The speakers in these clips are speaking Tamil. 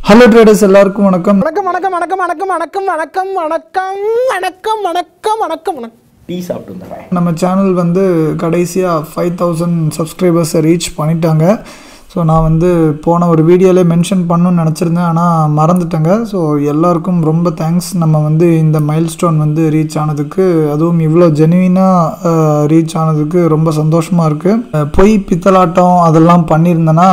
Hello traders எல்லாருக்கும் வணக்கம் டீ சாப்பிட்டு வந்தறேன். நம்ம சேனல் வந்து கடைசியா 5000 சப்ஸ்கிரைபர்ஸ் ரீச் பண்ணிட்டாங்க. ஸோ நான் வந்து போன ஒரு வீடியோவில் மென்ஷன் பண்ணணும்னு நினச்சிருந்தேன், ஆனால் மறந்துட்டேங்க. ஸோ எல்லாருக்கும் ரொம்ப தேங்க்ஸ். நம்ம வந்து இந்த மைல்ஸ்டோன் வந்து ரீச் ஆனதுக்கு, அதுவும் இவ்வளோ ஜெனுவினாக ரீச் ஆனதுக்கு ரொம்ப சந்தோஷமாக இருக்குது. பொய் பித்தலாட்டம் அதெல்லாம் பண்ணியிருந்தேன்னா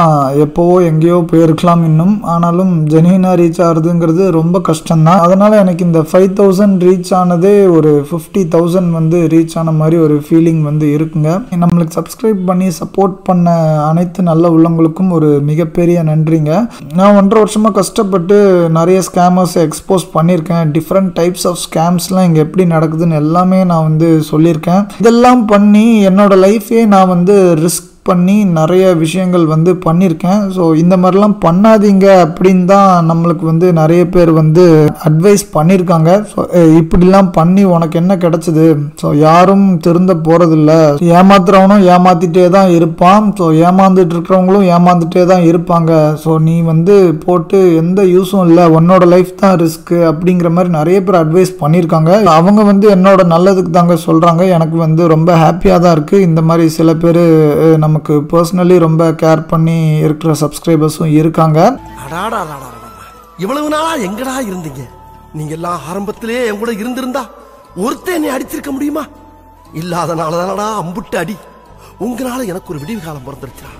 எப்போவோ எங்கேயோ போயிருக்கலாம் இன்னும். ஆனாலும் ஜெனுவினாக ரீச் ஆகுதுங்கிறது ரொம்ப கஷ்டம்தான். அதனால் எனக்கு இந்த 5000 ரீச் ஆனதே ஒரு 50,000 வந்து ரீச் ஆன மாதிரி ஒரு ஃபீலிங் வந்து இருக்குங்க. நம்மளுக்கு சப்ஸ்கிரைப் பண்ணி சப்போர்ட் பண்ண அனைத்து நல்ல உள்ளவங்களுக்கும் ஒரு மிகப்பெரிய நன்றிங்க. நான் 1.5 வருஷமா கஷ்டப்பட்டு நிறைய ஸ்கேமர்ஸ் எக்ஸ்போஸ் பண்ணியிருக்கேன். டிஃப்ரெண்ட் டைப்ஸ் ஆஃப் ஸ்கேம்ஸ்லாம் இங்கே எப்படி நடக்குதுன்னு எல்லாமே நான் வந்து சொல்லியிருக்கேன். இதெல்லாம் பண்ணி என்னோட லைஃபே நான் வந்து ரிஸ்க் பண்ணி நிறைய விஷயங்கள் வந்து பண்ணியிருக்கேன். ஸோ இந்த மாதிரிலாம் பண்ணாதீங்க அப்படின்னு தான் நம்மளுக்கு வந்து நிறைய பேர் வந்து அட்வைஸ் பண்ணியிருக்காங்க. ஸோ இப்படிலாம் பண்ணி உனக்கு என்ன கிடைச்சது? ஸோ யாரும் திருந்த போகிறதில்ல, ஏமாத்துறவனும் ஏமாத்திட்டே தான் இருப்பான், ஸோ ஏமாந்துட்டு இருக்கிறவங்களும் ஏமாந்துட்டே தான் இருப்பாங்க. ஸோ நீ வந்து போட்டு எந்த யூஸும் இல்லை, உன்னோட லைஃப் தான் ரிஸ்க்கு அப்படிங்கிற மாதிரி நிறைய பேர் அட்வைஸ் பண்ணியிருக்காங்க. அவங்க வந்து என்னோட நல்லதுக்கு தாங்க சொல்கிறாங்க. எனக்கு வந்து ரொம்ப ஹாப்பியாக தான் இருக்குது. இந்த மாதிரி சில பேர் நமக்கு பர்சனலி ரொம்ப கேர் பண்ணி இருக்கிற சப்ஸ்கிரைபர்ஸும் இருக்காங்க. இவ்வளவு நாளா எங்கடா இருந்தீங்க? நீங்க எல்லாம் ஆரம்பத்திலே என் கூட இருந்திருந்தா ஒருத்தன் என்னை அடிச்சிருக்க முடியுமா? இல்லாதனாலதானடா அம்புட்டு அடி. உங்களால எனக்கு ஒரு விடிவு காலம் பிறந்துருச்சா?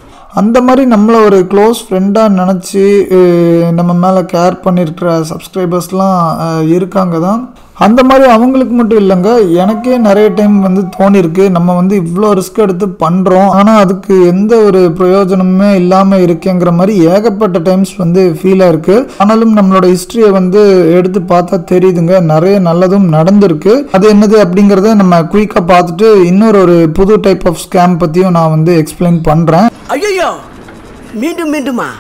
அந்த மாதிரி நம்மளை ஒரு க்ளோஸ் ஃப்ரெண்டாக நினச்சி நம்ம மேலே கேர் பண்ணியிருக்கிற சப்ஸ்கிரைபர்ஸ்லாம் இருக்காங்க தான். அந்த மாதிரி அவங்களுக்கு மட்டும் இல்லைங்க, எனக்கே நிறைய டைம் வந்து தோணிருக்கு, நம்ம வந்து இவ்வளோ ரிஸ்க் எடுத்து பண்ணுறோம், ஆனால் அதுக்கு எந்த ஒரு பிரயோஜனமுமே இல்லாமல் இருக்குங்கிற மாதிரி ஏகப்பட்ட டைம்ஸ் வந்து ஃபீலாக இருக்குது. ஆனாலும் நம்மளோட ஹிஸ்ட்ரியை வந்து எடுத்து பார்த்தா தெரியுதுங்க, நிறைய நல்லதும் நடந்திருக்கு. அது என்னது அப்படிங்கிறத நம்ம குயிக்காக பார்த்துட்டு இன்னொரு ஒரு புது டைப் ஆஃப் ஸ்கேம் பற்றியும் நான் வந்து எக்ஸ்பிளைன் பண்ணுறேன். ஐயோ, மீண்டும் மீண்டுமா?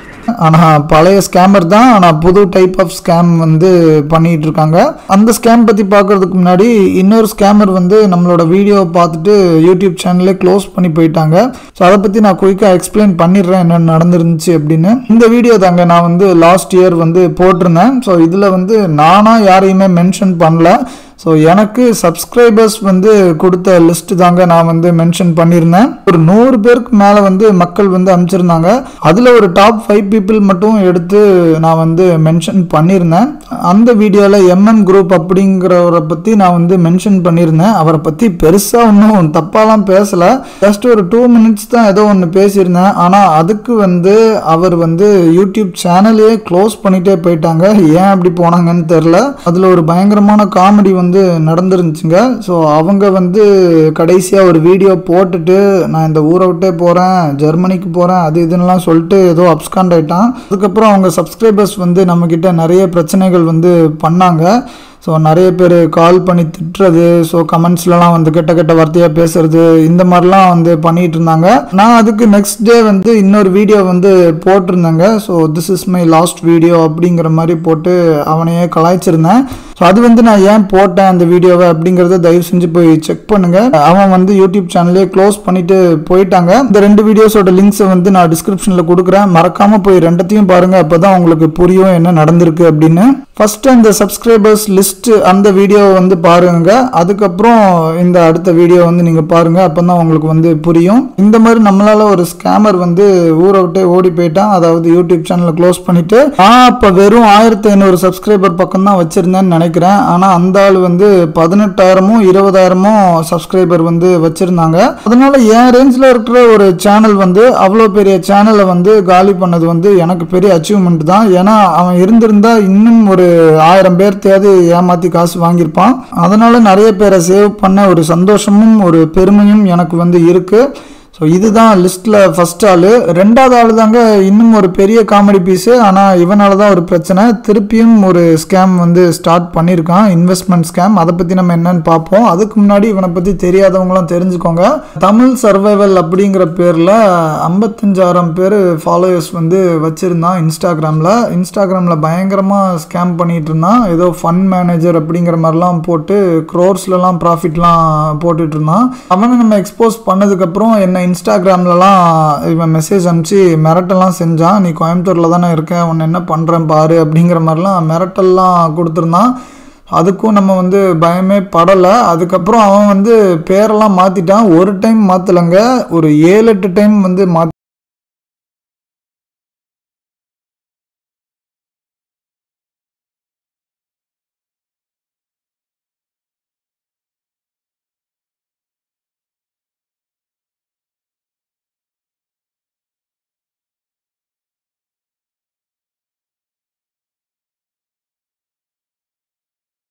ஆனால் பழைய ஸ்கேமர் தான், ஆனால் புது டைப் ஆஃப் ஸ்கேம் வந்து பண்ணிகிட்டு இருக்காங்க. அந்த ஸ்கேம் பற்றி பார்க்குறதுக்கு முன்னாடி இன்னொரு ஸ்கேமர் வந்து நம்மளோட வீடியோவை பார்த்துட்டு யூடியூப் சேனலே க்ளோஸ் பண்ணி போயிட்டாங்க. ஸோ அதை பற்றி நான் குயிக்காக எக்ஸ்பிளைன் பண்ணிடுறேன் என்ன நடந்துருந்துச்சு அப்படின்னு. இந்த வீடியோ தாங்க நான் வந்து லாஸ்ட் இயர் வந்து போட்டிருந்தேன். ஸோ இதில் வந்து நானாக யாரையுமே மென்ஷன் பண்ணல. ஸோ எனக்கு சப்ஸ்கிரைபர்ஸ் வந்து கொடுத்த லிஸ்ட் தாங்க நான் வந்து மென்ஷன் பண்ணியிருந்தேன். ஒரு 100 பேருக்கு மேலே வந்து மக்கள் வந்து அனுப்பிச்சிருந்தாங்க. அதில் ஒரு டாப் 5 பீப்புள் மட்டும் எடுத்து நான் வந்து மென்ஷன் பண்ணியிருந்தேன். அந்த வீடியோவில் எம்என் குரூப் அப்படிங்கிறவரை பற்றி நான் வந்து மென்ஷன் பண்ணியிருந்தேன். அவரை பற்றி பெருசாக ஒன்றும் தப்பாலாம் பேசலை, ஜஸ்ட் ஒரு 2 மினிட்ஸ் தான் ஏதோ ஒன்று பேசியிருந்தேன். ஆனால் அதுக்கு வந்து அவர் வந்து யூடியூப் சேனலே க்ளோஸ் பண்ணிகிட்டே போயிட்டாங்க. ஏன் அப்படி போனாங்கன்னு தெரில. அதில் ஒரு பயங்கரமான காமெடி வந்து நடந்துருந்துச்சுங்க. ஸோ அவங்க வந்து கடைசியாக ஒரு வீடியோ போட்டுட்டு நான் இந்த ஊரை விட்டே போகிறேன், ஜெர்மனிக்கு போகிறேன், அது இதுன்னெலாம் சொல்லிட்டு ஏதோ அப்ஸ்காண்ட் ஆகிட்டான். அதுக்கப்புறம் அவங்க சப்ஸ்கிரைபர்ஸ் வந்து நம்மக்கிட்ட நிறைய பிரச்சனைகள் வந்து பண்ணாங்க. ஸோ நிறைய பேர் கால் பண்ணி திட்டுறது, ஸோ கமெண்ட்ஸ்லாம் வந்து கெட்ட கெட்ட வார்த்தையாக பேசுறது, இந்த மாதிரிலாம் வந்து பண்ணிகிட்டு இருந்தாங்க. நான் அதுக்கு நெக்ஸ்ட் டே வந்து இன்னொரு வீடியோ வந்து போட்டிருந்தேங்க. So this is my last video அப்படிங்கிற மாதிரி போட்டு அவனையே கலாய்ச்சிருந்தேன். ஸோ அது வந்து நான் ஏன் போட்டேன் அந்த வீடியோவை அப்படிங்கிறத தயவு செஞ்சு போய் செக் பண்ணுங்கள். அவன் வந்து யூடியூப் சேனலே க்ளோஸ் பண்ணிட்டு போயிட்டாங்க. இந்த 2 வீடியோஸோட லிங்க்ஸை வந்து நான் டிஸ்கிரிப்ஷனில் கொடுக்குறேன், மறக்காமல் போய் 2த்தையும் பாருங்கள். அப்போ தான் உங்களுக்கு புரியும் என்ன நடந்திருக்கு அப்படின்னு. ஃபஸ்ட்டு அந்த சப்ஸ்கிரைபர்ஸ் லிஸ்ட் அந்த வீடியோவை வந்து பாருங்க, அதுக்கப்புறம் இந்த அடுத்த வீடியோ வந்து நீங்கள் பாருங்கள், அப்போ தான் உங்களுக்கு வந்து புரியும். இந்த மாதிரி நம்மளால் ஒரு ஸ்கேமர் வந்து ஊரை விட்டு ஓடி போயிட்டான். அதாவது யூடியூப் சேனலை க்ளோஸ் பண்ணிவிட்டு அப்போ வெறும் 1500 சப்ஸ்கிரைபர் பக்கம் தான் வச்சுருந்தேன்னு நினைக்கிறேன். ஆனால் அந்த ஆள் வந்து 18,000 20,000 சப்ஸ்கிரைபர் வந்து வச்சுருந்தாங்க. அதனால் என் ரேஞ்சில் இருக்கிற ஒரு சேனல் வந்து அவ்வளோ பெரிய சேனலை வந்து காலி பண்ணது வந்து எனக்கு பெரிய அச்சீவ்மெண்ட் தான். ஏன்னா அவன் இருந்திருந்தால் இன்னும் ஒரு 1000 பேர் தேதி ஏமாற்றி காசு வாங்கியிருப்பான். அதனால நிறைய பேரை சேவ் பண்ண ஒரு சந்தோஷமும் ஒரு பெருமையும் எனக்கு வந்து இருக்குது. ஸோ இதுதான் லிஸ்ட்டில் ஃபஸ்ட் ஆள். 2வது ஆள் தாங்க இன்னும் ஒரு பெரிய காமெடி பீஸு. ஆனால் இவனால தான் ஒரு பிரச்சனை, திருப்பியும் ஒரு ஸ்கேம் வந்து ஸ்டார்ட் பண்ணியிருக்கான், இன்வெஸ்ட்மெண்ட் ஸ்கேம். அதை பற்றி நம்ம என்னன்னு பார்ப்போம். அதுக்கு முன்னாடி இவனை பற்றி தெரியாதவங்களாம் தெரிஞ்சுக்கோங்க. தமிழ் சர்வைவல் அப்படிங்கிற பேரில் 55,000 பேர் ஃபாலோவர்ஸ் வந்து வச்சுருந்தான் இன்ஸ்டாகிராமில் பயங்கரமாக ஸ்கேம் பண்ணிகிட்டு இருந்தான். ஏதோ ஃபண்ட் மேனேஜர் அப்படிங்கிற மாதிரிலாம் போட்டு க்ரோர்ஸ்லலாம் ப்ராஃபிட்லாம் போட்டுட்டு இருந்தான். அவனை நம்ம எக்ஸ்போஸ் பண்ணதுக்கப்புறம் என்ன இன்ஸ்டாகிராம்லலாம் இவன் மெசேஜ் அனுப்பிச்சு மிரட்டெல்லாம் செஞ்சான். நீ கோயம்புத்தூரில் தானே இருக்க, உன்னை என்ன பண்ணுறேன் பாரு அப்படிங்கிற மாதிரிலாம் மிரட்டல்லாம் கொடுத்துருந்தான். அதுக்கும் நம்ம வந்து பயமே படலை. அதுக்கப்புறம் அவன் வந்து பேரெல்லாம் மாற்றிட்டான். ஒரு டைம் மாற்றலைங்க, ஒரு 7-8 டைம் வந்து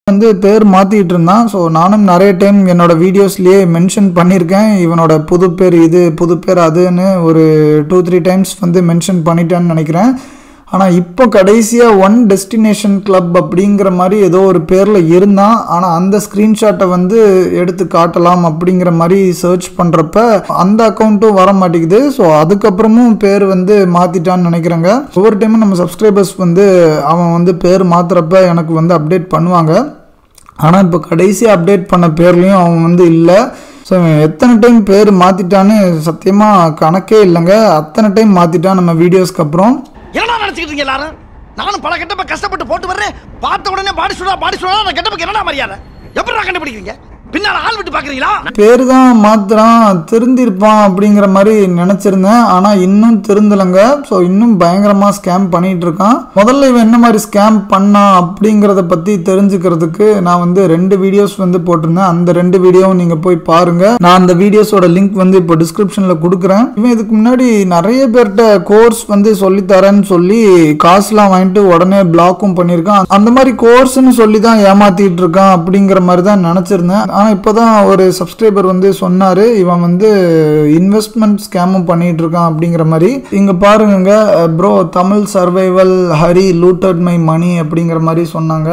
வந்து பேர் மாற்றிட்டு இருந்தான். ஸோ நானும் நிறைய டைம் என்னோட வீடியோஸ்லேயே மென்ஷன் பண்ணியிருக்கேன், இவனோட புது பேர் இது, புது பேர் அதுன்னு ஒரு 2-3 டைம்ஸ் வந்து மென்ஷன் பண்ணிட்டேன்னு நினைக்கிறேன். ஆனால் இப்போ கடைசியாக ஒன் டெஸ்டினேஷன் கிளப் அப்படிங்கிற மாதிரி ஏதோ ஒரு பேரில் இருந்தான். ஆனால் அந்த ஸ்க்ரீன்ஷாட்டை வந்து எடுத்து காட்டலாம் அப்படிங்கிற மாதிரி சர்ச் பண்ணுறப்ப அந்த அக்கௌண்ட்டும் வர மாட்டேங்குது. ஸோ அதுக்கப்புறமும் பேர் வந்து மாற்றிட்டான்னு நினைக்கிறேங்க. ஒவ்வொரு டைமும் நம்ம சப்ஸ்கிரைபர்ஸ் வந்து அவன் வந்து பேர் மாற்றுறப்ப எனக்கு வந்து அப்டேட் பண்ணுவாங்க. ஆனால் இப்போ கடைசியாக அப்டேட் பண்ண பேர்லேயும் அவன் வந்து இல்லை. ஸோ எத்தனை டைம் பேர் மாற்றிட்டான்னு சத்தியமாக கணக்கே இல்லைங்க. அத்தனை டைம் மாற்றிட்டான் நம்ம வீடியோஸ்க்கு அப்புறம். என்னடா நினைச்சிட்டு எல்லாரும்? நானும் பல கெட்டப்ப கஷ்டப்பட்டு போட்டு வர்றேன். பார்த்த உடனே பாடி சொல்றா நான் கெட்டப்பக்கு என்னடா மரியாதை? எப்படி கண்டுபிடிக்கிறீங்க? பின்னால ஆள் விட்டு பாக்குறீங்களா? பேரு தான் மாத்திரான், திருந்திருப்பான் அப்படிங்கிற மாதிரி நினைச்சிருந்தேன். ஆனா இன்னும் திருந்தலைங்க. ஸோ இன்னும் பயங்கரமா ஸ்கேம் பண்ணிட்டு இருக்கான். முதல்ல இவன் என்ன மாதிரி ஸ்கேம் பண்ணான் அப்படிங்கிறத பத்தி தெரிஞ்சுக்கிறதுக்கு நான் வந்து 2 வீடியோஸ் வந்து போட்டிருந்தேன். அந்த 2 வீடியோவும் நீங்க போய் பாருங்க. நான் அந்த வீடியோஸோட லிங்க் வந்து இப்போ டிஸ்கிரிப்ஷன்ல கொடுக்குறேன். இவன் இதுக்கு முன்னாடி நிறைய பேர்கிட்ட கோர்ஸ் வந்து சொல்லித்தரேன்னு சொல்லி காசுலாம் வாங்கிட்டு உடனே பிளாக்கும் பண்ணியிருக்கான். அந்த மாதிரி கோர்ஸ்ன்னு சொல்லி தான் ஏமாத்திட்டு இருக்கான் அப்படிங்கிற மாதிரி தான் நினைச்சிருந்தேன். ஆனால் இப்போ தான் ஒரு சப்ஸ்கிரைபர் வந்து சொன்னார், இவன் வந்து இன்வெஸ்ட்மெண்ட் ஸ்கேமும் பண்ணிகிட்டு இருக்கான் அப்படிங்கிற மாதிரி. இங்கே பாருங்க bro, Tamil survival Hari looted my money அப்படிங்கிற மாதிரி சொன்னாங்க.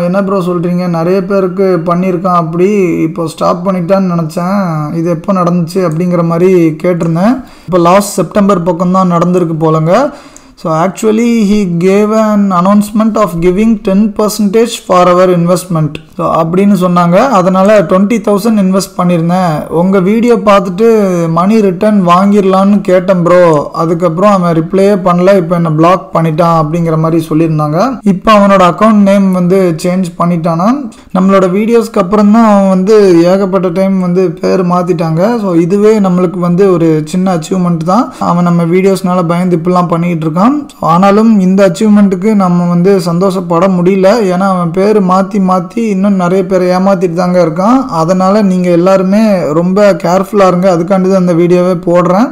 என்ன ப்ரோ சொல்கிறீங்க, நிறைய பேருக்கு பண்ணியிருக்கான் அப்படி, இப்போ ஸ்டாப் பண்ணிட்டான்னு நினச்சேன், இது எப்போ நடந்துச்சு அப்படிங்கிற மாதிரி கேட்டிருந்தேன். இப்போ லாஸ்ட் செப்டம்பர் பக்கம் தான் நடந்திருக்கு போலங்க. So actually he gave an announcement of giving 10% for our investment. So அப்படின்னு சொன்னாங்க. அதனால் 20,000 இன்வெஸ்ட் பண்ணியிருந்தேன். உங்கள் வீடியோ பார்த்துட்டு மணி ரிட்டர்ன் வாங்கிடலான்னு கேட்டேன் ப்ரோ. அதுக்கப்புறம் அவன் ரிப்ளையே பண்ணல, இப்போ என்னை பிளாக் பண்ணிட்டான் அப்படிங்கிற மாதிரி சொல்லியிருந்தாங்க. இப்போ அவனோட அக்கௌண்ட் நேம் வந்து சேஞ்ச் பண்ணிட்டானா. நம்மளோட வீடியோஸ்க்கு அப்புறம் தான் அவன் வந்து ஏகப்பட்ட டைம் வந்து பேர் மாற்றிட்டாங்க. ஸோ இதுவே நம்மளுக்கு வந்து ஒரு சின்ன அச்சீவ்மெண்ட் தான். அவன் நம்ம வீடியோஸ்னால பயந்து இப்படிலாம் பண்ணிகிட்டு இருக்கான். ஆனாலும் இந்த அச்சீவ்மெண்ட்டுக்கு நம்ம வந்து சந்தோஷப்பட முடியல. ஏன்னா அவன் பேர் மாற்றி இன்னும் நிறைய பேர் ஏமாத்திட்டு தாங்க இருக்கான். அதனால நீங்க எல்லாருமே ரொம்ப கேர்ஃபுல்லா இருங்க. அதுக்காண்டி தான் இந்த வீடியோவே போடுறேன்.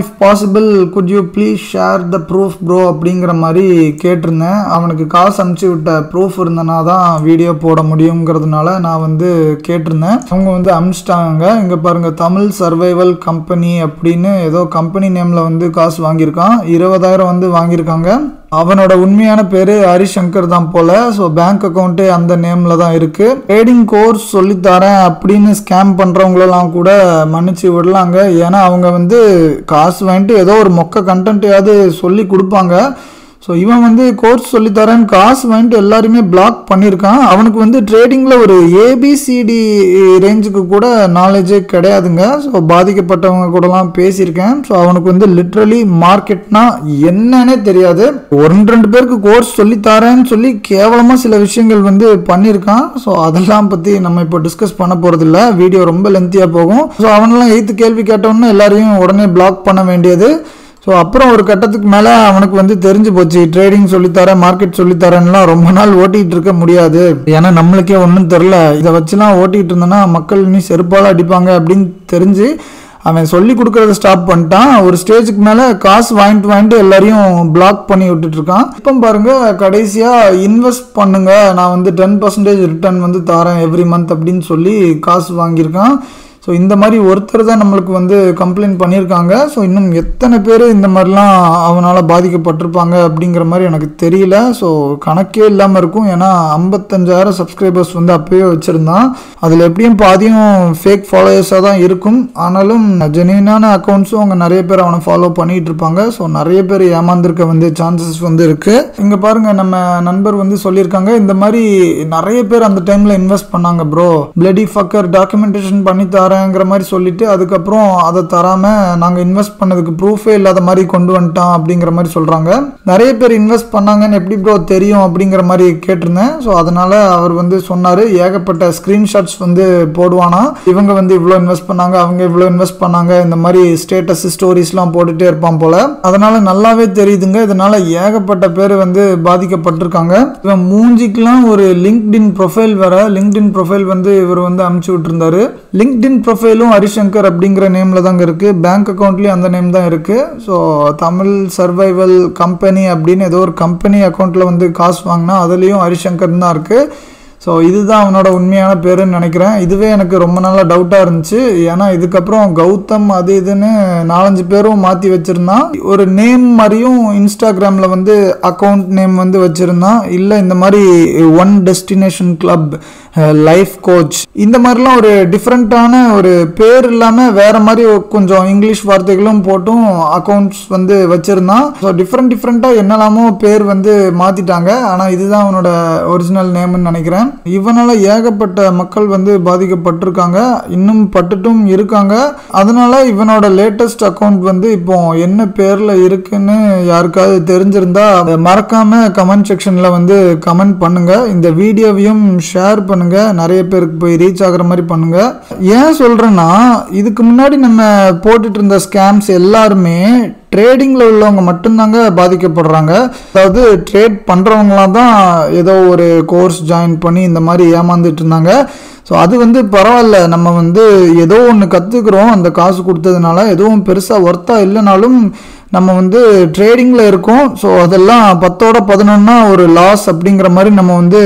If possible good you please share the proof bro அப்படிங்கிற மாதிரி கேட்டிருந்தேன். அவனுக்கு காசு அனுப்பிச்சு விட்ட ப்ரூஃப் இருந்தனா தான் வீடியோ போட முடியுங்கிறதுனால நான் வந்து கேட்டிருந்தேன். அவங்க வந்து அனுப்பிச்சிட்டாங்க. இங்கே பாருங்க, தமிழ் சர்வைவல் கம்பெனி அப்படின்னு ஏதோ கம்பெனி நேமில் வந்து காசு வாங்கியிருக்கான். 20,000 வந்து வாங்கியிருக்காங்க. அவனோட உண்மையான பேரு ஹரிசங்கர் தான் போல. ஸோ பேங்க் அக்கௌண்ட்டு அந்த நேம்ல தான் இருக்கு. ட்ரேடிங் கோர்ஸ் சொல்லித்தரேன் அப்படின்னு ஸ்கேம் பண்றவங்களெல்லாம் கூட மன்னிச்சு விடலாங்க. ஏன்னா அவங்க வந்து காசு வாங்கிட்டு ஏதோ ஒரு மொக்க கண்டென்ட்டையாவது சொல்லி கொடுப்பாங்க. ஸோ இவன் வந்து கோர்ஸ் சொல்லித்தரேன்னு காசு வாங்கிட்டு எல்லாருமே பிளாக் பண்ணியிருக்கான். அவனுக்கு வந்து ட்ரேடிங்கில் ஒரு ABCD ரேஞ்சுக்கு கூட நாலேஜே கிடையாதுங்க. ஸோ பாதிக்கப்பட்டவங்க கூடலாம் பேசியிருக்கேன். ஸோ அவனுக்கு வந்து லிட்ரலி மார்க்கெட்னா என்னன்னே தெரியாது. 1-2 பேருக்கு கோர்ஸ் சொல்லித்தரேன்னு சொல்லி கேவலமாக சில விஷயங்கள் வந்து பண்ணியிருக்கான். ஸோ அதெல்லாம் பற்றி நம்ம இப்போ டிஸ்கஸ் பண்ண போகிறதில்ல, வீடியோ ரொம்ப லென்த்தியாக போகும். ஸோ அவனெல்லாம் 8th கேள்வி கேட்டோன்னு எல்லாரையும் உடனே பிளாக் பண்ண வேண்டியது. ஸோ அப்புறம் ஒரு கட்டத்துக்கு மேலே அவனுக்கு வந்து தெரிஞ்சு போச்சு, ட்ரேடிங் சொல்லித்தரேன், மார்க்கெட் சொல்லித்தரேன்லாம் ரொம்ப நாள் ஓட்டிகிட்டு இருக்க முடியாது. ஏன்னா நம்மளுக்கே ஒன்றும் தெரில, இதை வச்சுலாம் ஓட்டிகிட்டு இருந்தோன்னா மக்கள் இனி செருப்பால் அடிப்பாங்க அப்படின்னு தெரிஞ்சு அவன் சொல்லி கொடுக்கறத ஸ்டாப் பண்ணிட்டான். ஒரு ஸ்டேஜுக்கு மேலே காசு வாங்கிட்டு எல்லாரையும் பிளாக் பண்ணி விட்டுட்டு இருக்கான். இப்போ பாருங்க, கடைசியாக இன்வெஸ்ட் பண்ணுங்க, நான் வந்து 10% ரிட்டர்ன் வந்து தரேன் எவ்ரி மந்த் அப்படின்னு சொல்லி காசு வாங்கியிருக்கான். ஸோ இந்த மாதிரி ஒருத்தர் தான் நம்மளுக்கு வந்து கம்ப்ளைண்ட் பண்ணியிருக்காங்க. ஸோ இன்னும் எத்தனை பேர் இந்த மாதிரிலாம் அவனால் பாதிக்கப்பட்டிருப்பாங்க அப்படிங்கிற மாதிரி எனக்கு தெரியல. ஸோ கணக்கே இல்லாமல் இருக்கும். ஏன்னா 55,000 சப்ஸ்கிரைபர்ஸ் வந்து அப்போயே வச்சுருந்தான். அதில் எப்படியும் பாதியும் ஃபேக் ஃபாலோவர்ஸாக தான் இருக்கும். ஆனாலும் ஜென்யூனான அக்கௌண்ட்ஸும் அவங்க நிறைய பேர் அவனை ஃபாலோ பண்ணிகிட்டு இருப்பாங்க. ஸோ நிறைய பேர் ஏமாந்துருக்க வந்து சான்சஸ் வந்து இருக்குது. இங்கே பாருங்கள், நம்ம நண்பர் வந்து சொல்லியிருக்காங்க, இந்த மாதிரி நிறைய பேர் அந்த டைமில் இன்வெஸ்ட் பண்ணாங்க ப்ரோ, பிளடி ஃபக்கர் டாக்குமெண்டேஷன் பண்ணி தரேன் தரேங்கிற மாதிரி சொல்லிட்டு அதுக்கப்புறம் அதை தராமல் நாங்கள் இன்வெஸ்ட் பண்ணதுக்கு ப்ரூஃபே இல்லாத மாதிரி கொண்டு வந்துட்டான் அப்படிங்கிற மாதிரி சொல்கிறாங்க. நிறைய பேர் இன்வெஸ்ட் பண்ணாங்கன்னு எப்படி ப்ரோ தெரியும் அப்படிங்கிற மாதிரி கேட்டிருந்தேன். ஸோ அதனால் அவர் வந்து சொன்னார், ஏகப்பட்ட ஸ்க்ரீன்ஷாட்ஸ் வந்து போடுவானா, இவங்க வந்து இவ்வளோ இன்வெஸ்ட் பண்ணாங்க, அவங்க இவ்வளோ இன்வெஸ்ட் பண்ணாங்க, இந்த மாதிரி ஸ்டேட்டஸ் ஸ்டோரிஸ்லாம் போட்டுகிட்டே இருப்பான் போல். அதனால் நல்லாவே தெரியுதுங்க, இதனால் ஏகப்பட்ட பேர் வந்து பாதிக்கப்பட்டிருக்காங்க. இவன் மூஞ்சிக்கெலாம் ஒரு லிங்க்டின் ப்ரொஃபைல் வேற, லிங்க்டின் ப்ரொஃபைல் வந்து இவர் வந்து அனுப்பிச்சு விட்டுருந்தாரு. லிங்க்டின் ப்ரொஃபைலும் ஹரிசங்கர் அப்படிங்கிற நேமில் தாங்க இருக்குது, பேங்க் அக்கௌண்ட்லேயும் அந்த நேம் தான் இருக்குது. ஸோ தமிழ் சர்வைவல் கம்பெனி அப்படின்னு ஏதோ ஒரு கம்பெனி அக்கௌண்ட்டில் வந்து காசு வாங்கினா அதுலேயும் ஹரிசங்கர் தான் இருக்குது. ஸோ இதுதான் அவனோட உண்மையான பேருன்னு நினைக்கிறேன். இதுவே எனக்கு ரொம்ப நாளாக டவுட்டாக இருந்துச்சு. ஏன்னா இதுக்கப்புறம் கௌதம் அது இதுன்னு 4-5 பேரும் மாற்றி வச்சுருந்தான். ஒரு நேம் மாதிரியும் இன்ஸ்டாகிராமில் வந்து அக்கௌண்ட் நேம் வந்து வச்சுருந்தான். இல்லை இந்த மாதிரி one destination club, life coach, இந்த மாதிரிலாம் ஒரு டிஃப்ரெண்ட்டான ஒரு பேர் இல்லாமல் வேறு மாதிரி கொஞ்சம் இங்கிலீஷ் வார்த்தைகளும் போட்டும் அக்கௌண்ட்ஸ் வந்து வச்சுருந்தான். ஸோ டிஃப்ரெண்ட்டாக என்னெல்லாமோ பேர் வந்து மாற்றிட்டாங்க. ஆனால் இதுதான் அவனோட ஒரிஜினல் நேம்னு நினைக்கிறேன். இவனால ஏகப்பட்ட மக்கள் வந்து பாதிக்கப்பட்டிருக்காங்க, இன்னும் பட்டுட்டும் இருக்காங்க. அதனால இவனோட லேட்டஸ்ட் அக்கௌண்ட் வந்து இப்போ என்ன பேர்ல இருக்குன்னு யாருக்காவது தெரிஞ்சிருந்தா மறக்காம கமெண்ட் செக்ஷன்ல வந்து கமெண்ட் பண்ணுங்க. இந்த வீடியோவையும் ஷேர் பண்ணுங்க, நிறைய பேருக்கு போய் ரீச் ஆகுற மாதிரி பண்ணுங்க. ஏன் சொல்றேன்னா, இதுக்கு முன்னாடி நம்ம போட்டுட்டு இருந்த ஸ்கேம்ஸ் எல்லாருமே ட்ரேடிங்கில் உள்ளவங்க மட்டும்தாங்க பாதிக்கப்படுறாங்க. அதாவது ட்ரேட் பண்ணுறவங்களாம் தான் ஏதோ ஒரு கோர்ஸ் ஜாயின் பண்ணி இந்த மாதிரி ஏமாந்துட்டு இருந்தாங்க. ஸோ அது வந்து பரவாயில்ல, நம்ம வந்து ஏதோ ஒன்று கற்றுக்குறோம், அந்த காசு கொடுத்ததுனால எதுவும் பெருசாக ஒர்த்தாக இல்லைனாலும் நம்ம வந்து ட்ரேடிங்கில் இருக்கோம். ஸோ அதெல்லாம் 10ஓட 11 ஒரு லாஸ் அப்படிங்கிற மாதிரி நம்ம வந்து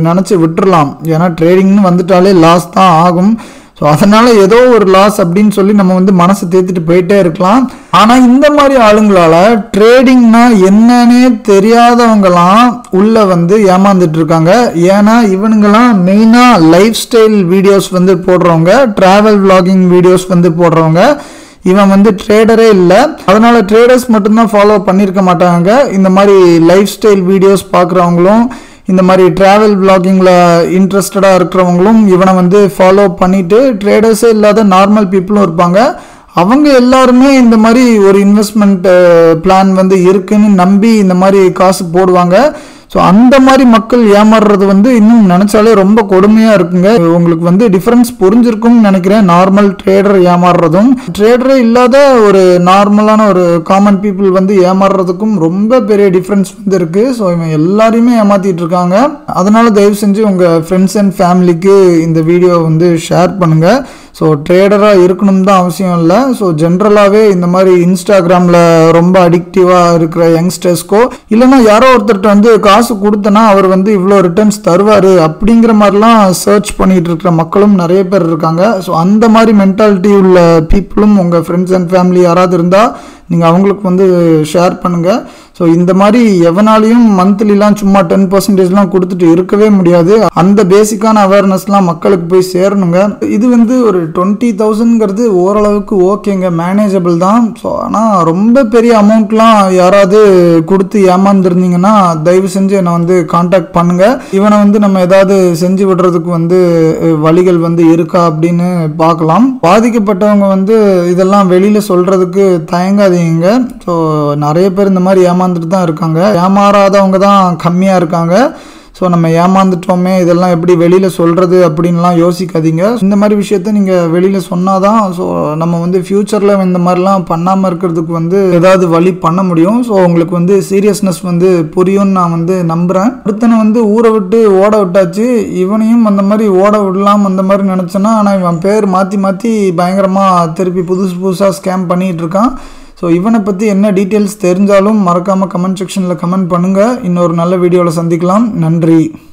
நினச்சி விட்டுறலாம். ஏன்னா ட்ரேடிங்னு வந்துட்டாலே லாஸ் தான் ஆகும். ஸோ அதனால் ஏதோ ஒரு லாஸ் அப்படின்னு சொல்லி நம்ம வந்து மனசை தேத்திட்டு போயிட்டே இருக்கலாம். ஆனால் இந்த மாதிரி ஆளுங்களால் ட்ரேடிங்னா என்னன்னே தெரியாதவங்களாம் உள்ளே வந்து ஏமாந்துட்டு இருக்காங்க. ஏன்னா இவனுங்களாம் மெயினாக லைஃப் ஸ்டைல் வீடியோஸ் வந்து போடுறவங்க, ட்ராவல் விளாகிங் வீடியோஸ் வந்து போடுறவங்க. இவன் வந்து ட்ரேடரே இல்லை, அதனால ட்ரேடர்ஸ் மட்டும்தான் ஃபாலோ பண்ணியிருக்க மாட்டாங்க. இந்த மாதிரி லைஃப் ஸ்டைல் வீடியோஸ் பார்க்குறவங்களும் இந்த மாதிரி ட்ராவல் விளாகிங்கில் இன்ட்ரெஸ்டடாக இருக்கிறவங்களும் இவனை வந்து ஃபாலோ பண்ணிவிட்டு, ட்ரேடர்ஸே இல்லாத நார்மல் பீப்புளும் இருப்பாங்க. அவங்க எல்லாருமே இந்த மாதிரி ஒரு இன்வெஸ்ட்மெண்ட் பிளான் வந்து இருக்குன்னு நம்பி இந்த மாதிரி காசு போடுவாங்க. ஸோ அந்த மாதிரி மக்கள் ஏமாறுறது வந்து இன்னும் நினச்சாலே ரொம்ப கொடுமையாக இருக்குங்க. உங்களுக்கு வந்து டிஃப்ரென்ஸ் புரிஞ்சிருக்கும்னு நினைக்கிறேன். நார்மல் ட்ரேடர் ஏமாறுறதும் ட்ரேடரே இல்லாத ஒரு நார்மலான ஒரு காமன் பீப்புள் வந்து ஏமாறுறதுக்கும் ரொம்ப பெரிய டிஃப்ரென்ஸ் வந்து இருக்குது. ஸோ இவன் எல்லாரையுமே ஏமாற்றிட்டு இருக்காங்க. அதனால் தயவு செஞ்சு உங்கள் ஃப்ரெண்ட்ஸ் அண்ட் ஃபேமிலிக்கு இந்த வீடியோ வந்து ஷேர் பண்ணுங்கள். ஸோ ட்ரேடராக இருக்கணும் தான் அவசியம் இல்லை. ஸோ ஜென்ரலாகவே இந்த மாதிரி இன்ஸ்டாகிராமில் ரொம்ப அடிக்டிவாக இருக்கிற யங்ஸ்டர்ஸ்க்கோ இல்லைன்னா யாரோ ஒருத்தர்கிட்ட வந்து காசு கொடுத்தனா அவர் வந்து இவ்வளோ ரிட்டர்ன்ஸ் தருவார் அப்படிங்கிற மாதிரிலாம் சர்ச் பண்ணிகிட்டு இருக்கிற மக்களும் நிறைய பேர் இருக்காங்க. ஸோ அந்த மாதிரி மென்டாலிட்டி உள்ள பீப்புளும் உங்கள் ஃப்ரெண்ட்ஸ் அண்ட் ஃபேமிலி யாராவது இருந்தால் நீங்கள் அவங்களுக்கு வந்து ஷேர் பண்ணுங்கள். ஸோ இந்த மாதிரி எவனாலையும் மந்த்லிலாம் சும்மா 10% கொடுத்துட்டு இருக்கவே முடியாது. அந்த பேசிக்கான அவேர்னஸ்லாம் மக்களுக்கு போய் சேரணுங்க. இது வந்து ஒரு 20,000ங்கிறது ஓரளவுக்கு ஓகேங்க, மேனேஜபிள் தான். ஸோ ஆனால் ரொம்ப பெரிய அமௌண்ட்லாம் யாராவது கொடுத்து ஏமாந்துருந்தீங்கன்னா தயவு செஞ்சு என்னை வந்து காண்டாக்ட் பண்ணுங்கள். இவனை வந்து நம்ம ஏதாவது செஞ்சு விடுறதுக்கு வந்து வழிகள் வந்து இருக்கா அப்படின்னு பார்க்கலாம். பாதிக்கப்பட்டவங்க வந்து இதெல்லாம் வெளியில் சொல்கிறதுக்கு தயங்காதீங்க. ஸோ நிறைய பேர் இந்த மாதிரி ஏமாந்துட்டு தான் இருக்காங்க, ஏமாறாதவங்க தான் கம்மியாக இருக்காங்க. ஸோ நம்ம ஏமாந்துட்டோமே, இதெல்லாம் எப்படி வெளியில் சொல்கிறது அப்படின்லாம் யோசிக்காதீங்க. இந்த மாதிரி விஷயத்த நீங்கள் வெளியில் சொன்னால் தான் ஸோ நம்ம வந்து ஃப்யூச்சரில் இந்த மாதிரிலாம் பண்ணாமல் இருக்கிறதுக்கு வந்து ஏதாவது வழி பண்ண முடியும். ஸோ உங்களுக்கு வந்து சீரியஸ்னஸ் வந்து புரியும்னு நான் வந்து நம்புகிறேன். ஒருத்தனை வந்து ஊரை விட்டு ஓட விட்டாச்சு, இவனையும் அந்த மாதிரி ஓட விடலாம் அந்த மாதிரி நினச்சேன்னா, ஆனால் இவன் பேர் மாற்றி பயங்கரமாக திருப்பி புதுசாக ஸ்கேம் பண்ணிகிட்டு இருக்கான். ஸோ இவனை பற்றி என்ன டீட்டெயில்ஸ் தெரிஞ்சாலும் மறக்காமல் கமெண்ட் செக்ஷனில் கமெண்ட் பண்ணுங்கள். இன்னொரு நல்ல வீடியோவில் சந்திக்கலாம். நன்றி.